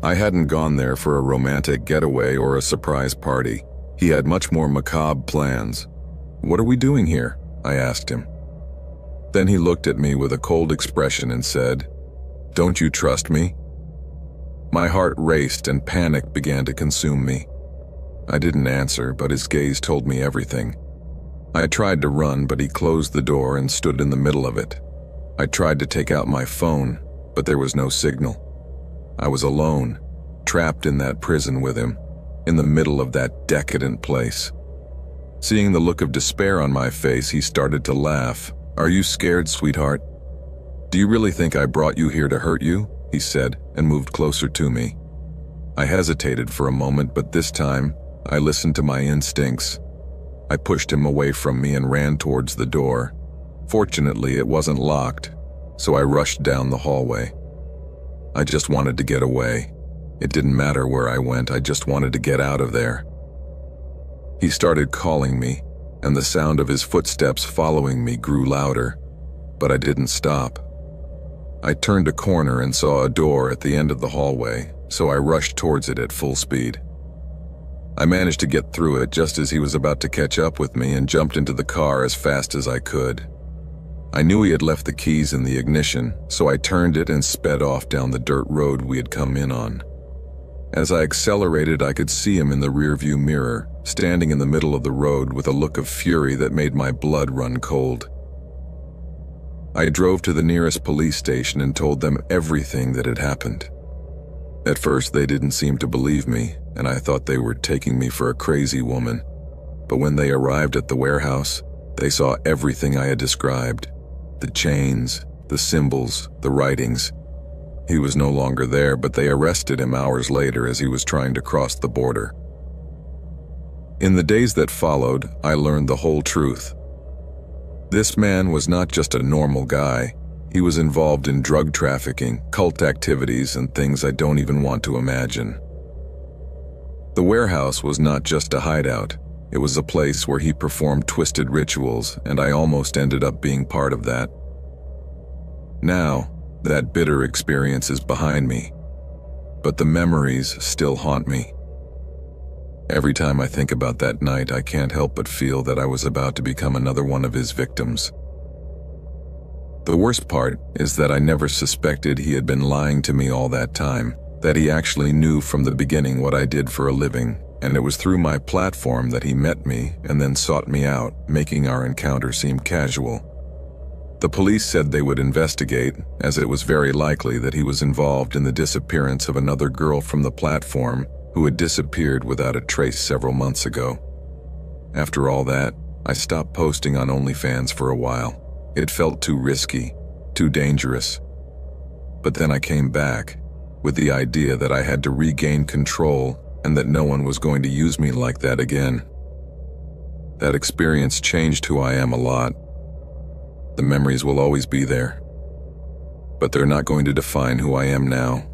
I hadn't gone there for a romantic getaway or a surprise party. He had much more macabre plans. "What are we doing here?" I asked him. Then he looked at me with a cold expression and said, "Don't you trust me?" My heart raced and panic began to consume me. I didn't answer, but his gaze told me everything. I tried to run, but he closed the door and stood in the middle of it. I tried to take out my phone, but there was no signal. I was alone, trapped in that prison with him, in the middle of that decadent place. Seeing the look of despair on my face, he started to laugh. "Are you scared, sweetheart? Do you really think I brought you here to hurt you?" he said, and moved closer to me. I hesitated for a moment, but this time, I listened to my instincts. I pushed him away from me and ran towards the door. Fortunately, it wasn't locked, so I rushed down the hallway. I just wanted to get away. It didn't matter where I went, I just wanted to get out of there. He started calling me, and the sound of his footsteps following me grew louder, but I didn't stop. I turned a corner and saw a door at the end of the hallway, so I rushed towards it at full speed. I managed to get through it just as he was about to catch up with me and jumped into the car as fast as I could. I knew he had left the keys in the ignition, so I turned it and sped off down the dirt road we had come in on. As I accelerated, I could see him in the rearview mirror, standing in the middle of the road with a look of fury that made my blood run cold. I drove to the nearest police station and told them everything that had happened. At first, they didn't seem to believe me, and I thought they were taking me for a crazy woman. But when they arrived at the warehouse, they saw everything I had described. The chains, the symbols, the writings. He was no longer there, but they arrested him hours later as he was trying to cross the border. In the days that followed, I learned the whole truth. This man was not just a normal guy. He was involved in drug trafficking, cult activities, and things I don't even want to imagine. The warehouse was not just a hideout. It was a place where he performed twisted rituals, and I almost ended up being part of that. Now, that bitter experience is behind me, but the memories still haunt me. Every time I think about that night, I can't help but feel that I was about to become another one of his victims. The worst part is that I never suspected he had been lying to me all that time, that he actually knew from the beginning what I did for a living, and it was through my platform that he met me and then sought me out, making our encounter seem casual. The police said they would investigate, as it was very likely that he was involved in the disappearance of another girl from the platform who had disappeared without a trace several months ago. After all that, I stopped posting on OnlyFans for a while. It felt too risky, too dangerous. But then I came back, with the idea that I had to regain control and that no one was going to use me like that again. That experience changed who I am a lot. The memories will always be there, but they're not going to define who I am now.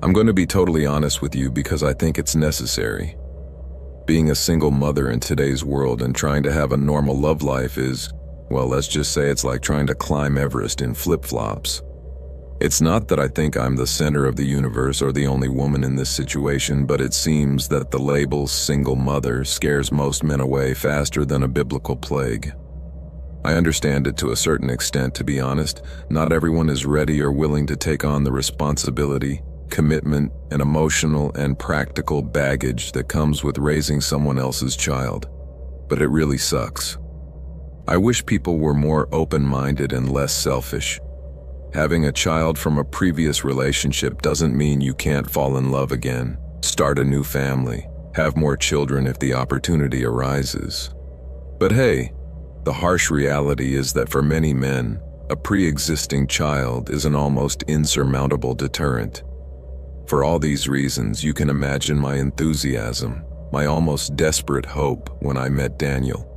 I'm going to be totally honest with you because I think it's necessary. Being a single mother in today's world and trying to have a normal love life is, well, let's just say it's like trying to climb Everest in flip-flops. It's not that I think I'm the center of the universe or the only woman in this situation, but it seems that the label single mother scares most men away faster than a biblical plague. I understand it to a certain extent, to be honest. Not everyone is ready or willing to take on the responsibility, commitment, and emotional and practical baggage that comes with raising someone else's child. But it really sucks. I wish people were more open-minded and less selfish. Having a child from a previous relationship doesn't mean you can't fall in love again, start a new family, have more children if the opportunity arises. But hey, the harsh reality is that for many men, a pre-existing child is an almost insurmountable deterrent. For all these reasons, you can imagine my enthusiasm, my almost desperate hope when I met Daniel.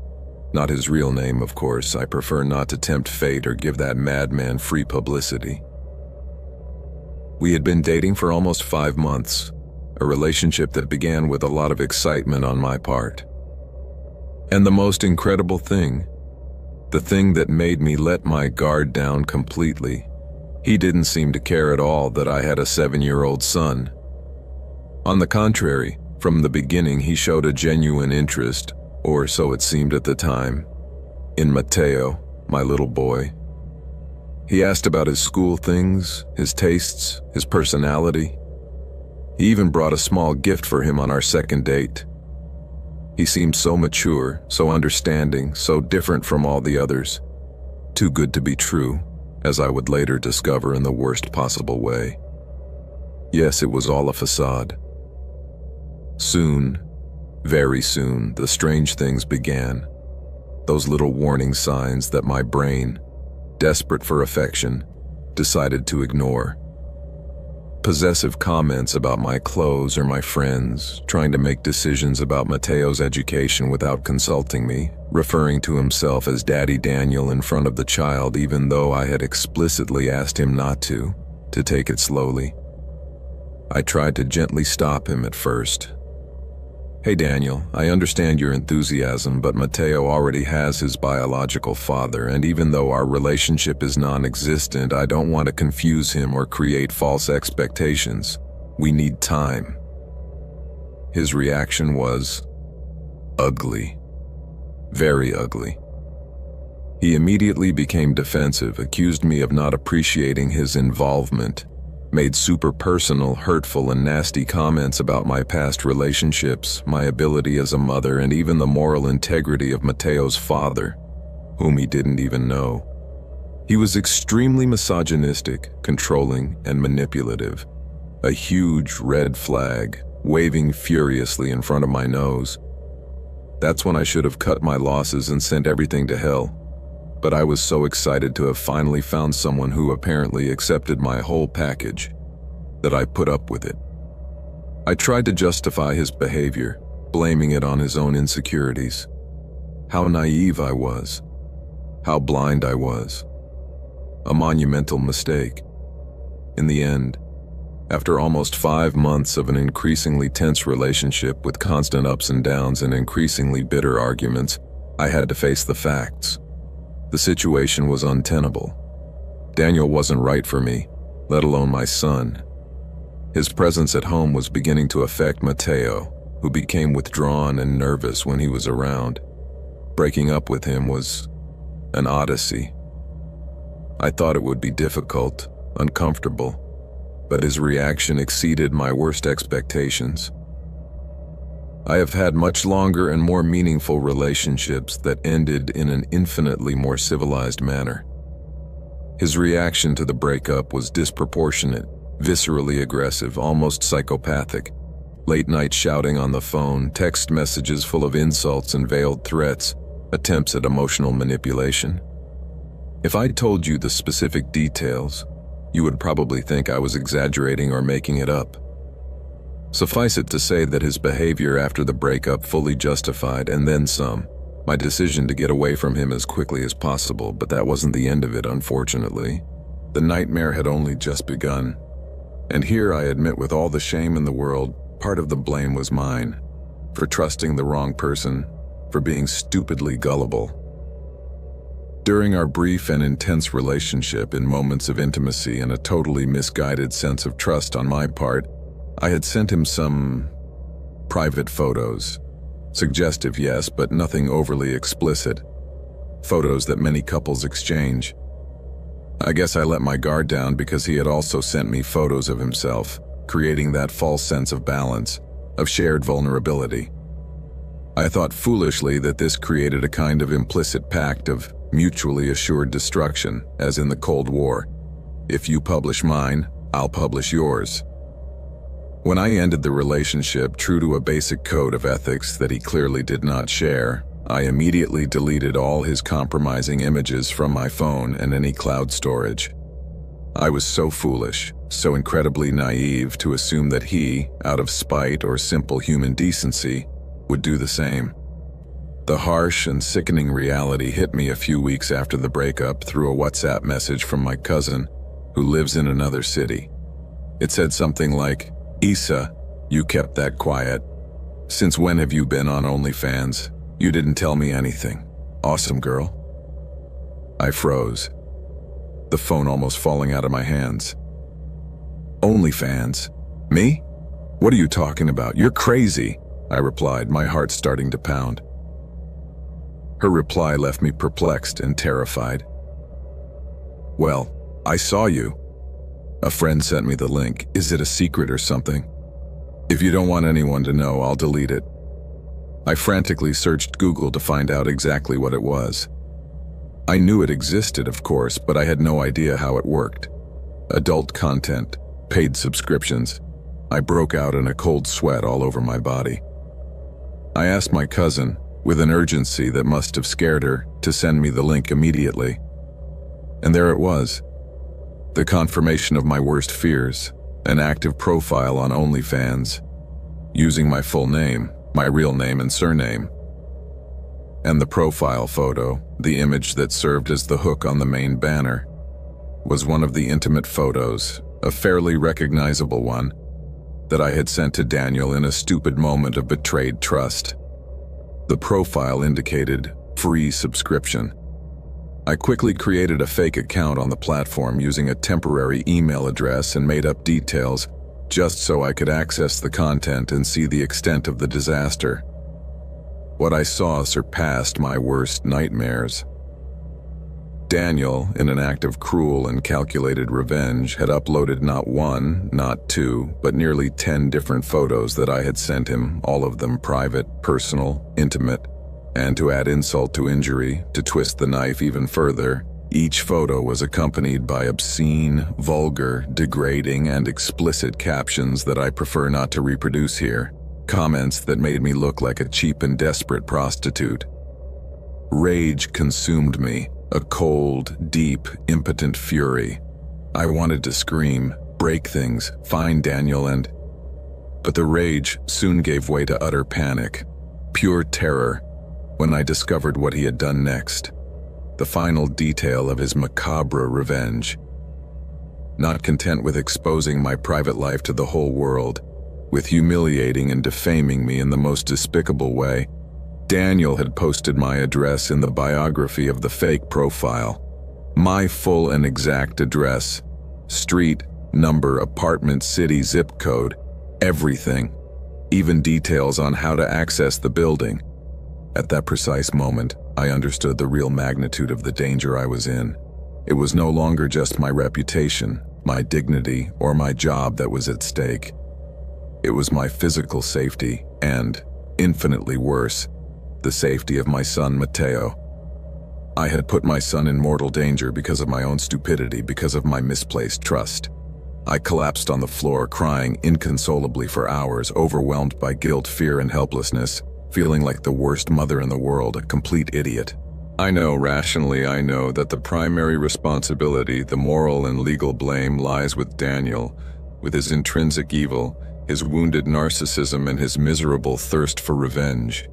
Not his real name, of course. I prefer not to tempt fate or give that madman free publicity. We had been dating for almost 5 months, a relationship that began with a lot of excitement on my part. And the most incredible thing, the thing that made me let my guard down completely, he didn't seem to care at all that I had a 7-year-old son. On the contrary, from the beginning he showed a genuine interest, or so it seemed at the time, in Mateo, my little boy. He asked about his school things, his tastes, his personality. He even brought a small gift for him on our second date. He seemed so mature, so understanding, so different from all the others. Too good to be true, as I would later discover in the worst possible way. Yes, it was all a facade. Soon, very soon, the strange things began. Those little warning signs that my brain, desperate for affection, decided to ignore. Possessive comments about my clothes or my friends, trying to make decisions about Mateo's education without consulting me, referring to himself as Daddy Daniel in front of the child even though I had explicitly asked him not to take it slowly. I tried to gently stop him at first. Hey Daniel, I understand your enthusiasm, but Mateo already has his biological father, and even though our relationship is non-existent, I don't want to confuse him or create false expectations. We need time. His reaction was ugly. Very ugly. He immediately became defensive, accused me of not appreciating his involvement, made super personal, hurtful, and nasty comments about my past relationships, my ability as a mother, and even the moral integrity of Mateo's father, whom he didn't even know. He was extremely misogynistic, controlling, and manipulative. A huge red flag, waving furiously in front of my nose. That's when I should have cut my losses and sent everything to hell. But I was so excited to have finally found someone who apparently accepted my whole package that I put up with it. I tried to justify his behavior, blaming it on his own insecurities. How naive I was. How blind I was. A monumental mistake. In the end, after almost 5 months of an increasingly tense relationship with constant ups and downs and increasingly bitter arguments, I had to face the facts. The situation was untenable. Daniel wasn't right for me, let alone my son. His presence at home was beginning to affect Mateo, who became withdrawn and nervous when he was around. Breaking up with him was an odyssey. I thought it would be difficult, uncomfortable, but his reaction exceeded my worst expectations. I have had much longer and more meaningful relationships that ended in an infinitely more civilized manner. His reaction to the breakup was disproportionate, viscerally aggressive, almost psychopathic. Late-night shouting on the phone, text messages full of insults and veiled threats, attempts at emotional manipulation. If I told you the specific details, you would probably think I was exaggerating or making it up. Suffice it to say that his behavior after the breakup fully justified, and then some, my decision to get away from him as quickly as possible, but that wasn't the end of it, unfortunately. The nightmare had only just begun. And here I admit with all the shame in the world, part of the blame was mine, for trusting the wrong person, for being stupidly gullible. During our brief and intense relationship, in moments of intimacy and a totally misguided sense of trust on my part, I had sent him some private photos. Suggestive, yes, but nothing overly explicit. Photos that many couples exchange. I guess I let my guard down because he had also sent me photos of himself, creating that false sense of balance, of shared vulnerability. I thought foolishly that this created a kind of implicit pact of mutually assured destruction, as in the Cold War. If you publish mine, I'll publish yours. When I ended the relationship, true to a basic code of ethics that he clearly did not share, I immediately deleted all his compromising images from my phone and any cloud storage. I was so foolish, so incredibly naive to assume that he, out of spite or simple human decency, would do the same. The harsh and sickening reality hit me a few weeks after the breakup through a WhatsApp message from my cousin, who lives in another city. It said something like, "Issa, you kept that quiet. Since when have you been on OnlyFans? You didn't tell me anything. Awesome, girl." I froze, the phone almost falling out of my hands. "OnlyFans? Me? What are you talking about? You're crazy," I replied, my heart starting to pound. Her reply left me perplexed and terrified. "Well, I saw you. A friend sent me the link. Is it a secret or something? If you don't want anyone to know, I'll delete it." I frantically searched Google to find out exactly what it was. I knew it existed, of course, but I had no idea how it worked. Adult content, paid subscriptions. I broke out in a cold sweat all over my body. I asked my cousin, with an urgency that must have scared her, to send me the link immediately. And there it was. The confirmation of my worst fears, an active profile on OnlyFans, using my full name, my real name and surname. And the profile photo, the image that served as the hook on the main banner, was one of the intimate photos, a fairly recognizable one, that I had sent to Daniel in a stupid moment of betrayed trust. The profile indicated free subscription. I quickly created a fake account on the platform using a temporary email address and made up details just so I could access the content and see the extent of the disaster. What I saw surpassed my worst nightmares. Daniel, in an act of cruel and calculated revenge, had uploaded not one, not two, but nearly 10 different photos that I had sent him, all of them private, personal, intimate, and to add insult to injury, to twist the knife even further, each photo was accompanied by obscene, vulgar, degrading, and explicit captions that I prefer not to reproduce here, comments that made me look like a cheap and desperate prostitute. Rage consumed me, a cold, deep, impotent fury. I wanted to scream, break things, find Daniel But the rage soon gave way to utter panic, pure terror, when I discovered what he had done next, the final detail of his macabre revenge. Not content with exposing my private life to the whole world, with humiliating and defaming me in the most despicable way, Daniel had posted my address in the biography of the fake profile. My full and exact address, street, number, apartment, city, zip code, everything, even details on how to access the building. At that precise moment, I understood the real magnitude of the danger I was in. It was no longer just my reputation, my dignity, or my job that was at stake. It was my physical safety and, infinitely worse, the safety of my son Matteo. I had put my son in mortal danger because of my own stupidity, because of my misplaced trust. I collapsed on the floor, crying inconsolably for hours, overwhelmed by guilt, fear, and helplessness, feeling like the worst mother in the world, a complete idiot. Rationally I know that the primary responsibility, the moral and legal blame, lies with Daniel, with his intrinsic evil, his wounded narcissism, and his miserable thirst for revenge.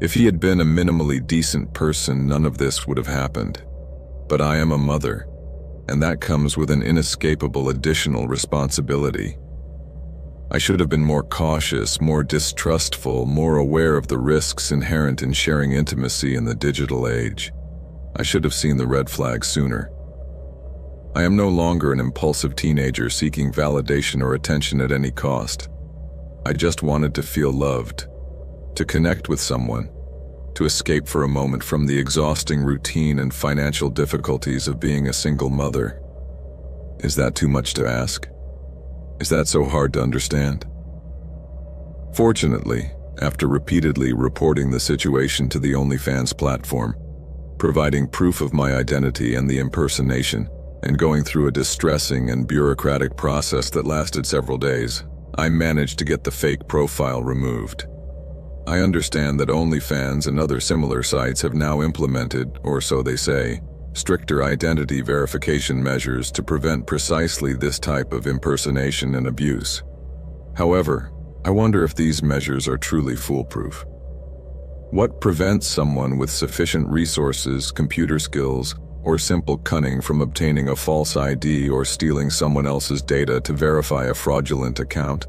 If he had been a minimally decent person, none of this would have happened. But I am a mother, and that comes with an inescapable additional responsibility. I should have been more cautious, more distrustful, more aware of the risks inherent in sharing intimacy in the digital age. I should have seen the red flags sooner. I am no longer an impulsive teenager seeking validation or attention at any cost. I just wanted to feel loved, to connect with someone, to escape for a moment from the exhausting routine and financial difficulties of being a single mother. Is that too much to ask? Is that so hard to understand? Fortunately, after repeatedly reporting the situation to the OnlyFans platform, providing proof of my identity and the impersonation, and going through a distressing and bureaucratic process that lasted several days, I managed to get the fake profile removed. I understand that OnlyFans and other similar sites have now implemented, or so they say, stricter identity verification measures to prevent precisely this type of impersonation and abuse. However, I wonder if these measures are truly foolproof. What prevents someone with sufficient resources, computer skills, or simple cunning from obtaining a false ID or stealing someone else's data to verify a fraudulent account?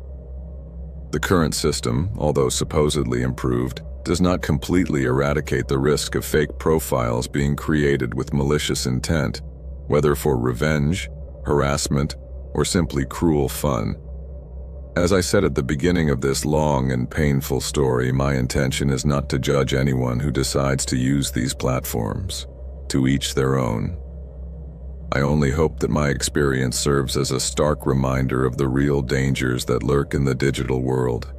The current system, although supposedly improved, does not completely eradicate the risk of fake profiles being created with malicious intent, whether for revenge, harassment, or simply cruel fun. As I said at the beginning of this long and painful story, my intention is not to judge anyone who decides to use these platforms. To each their own. I only hope that my experience serves as a stark reminder of the real dangers that lurk in the digital world,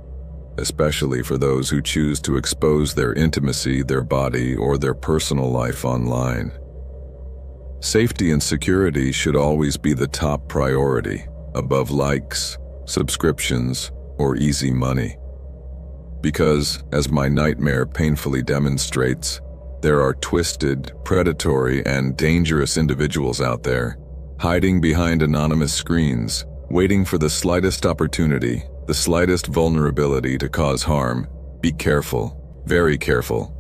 especially for those who choose to expose their intimacy, their body, or their personal life online. Safety and security should always be the top priority, above likes, subscriptions, or easy money. Because, as my nightmare painfully demonstrates, there are twisted, predatory, and dangerous individuals out there, hiding behind anonymous screens, waiting for the slightest opportunity, the slightest vulnerability to cause harm. Be careful, very careful.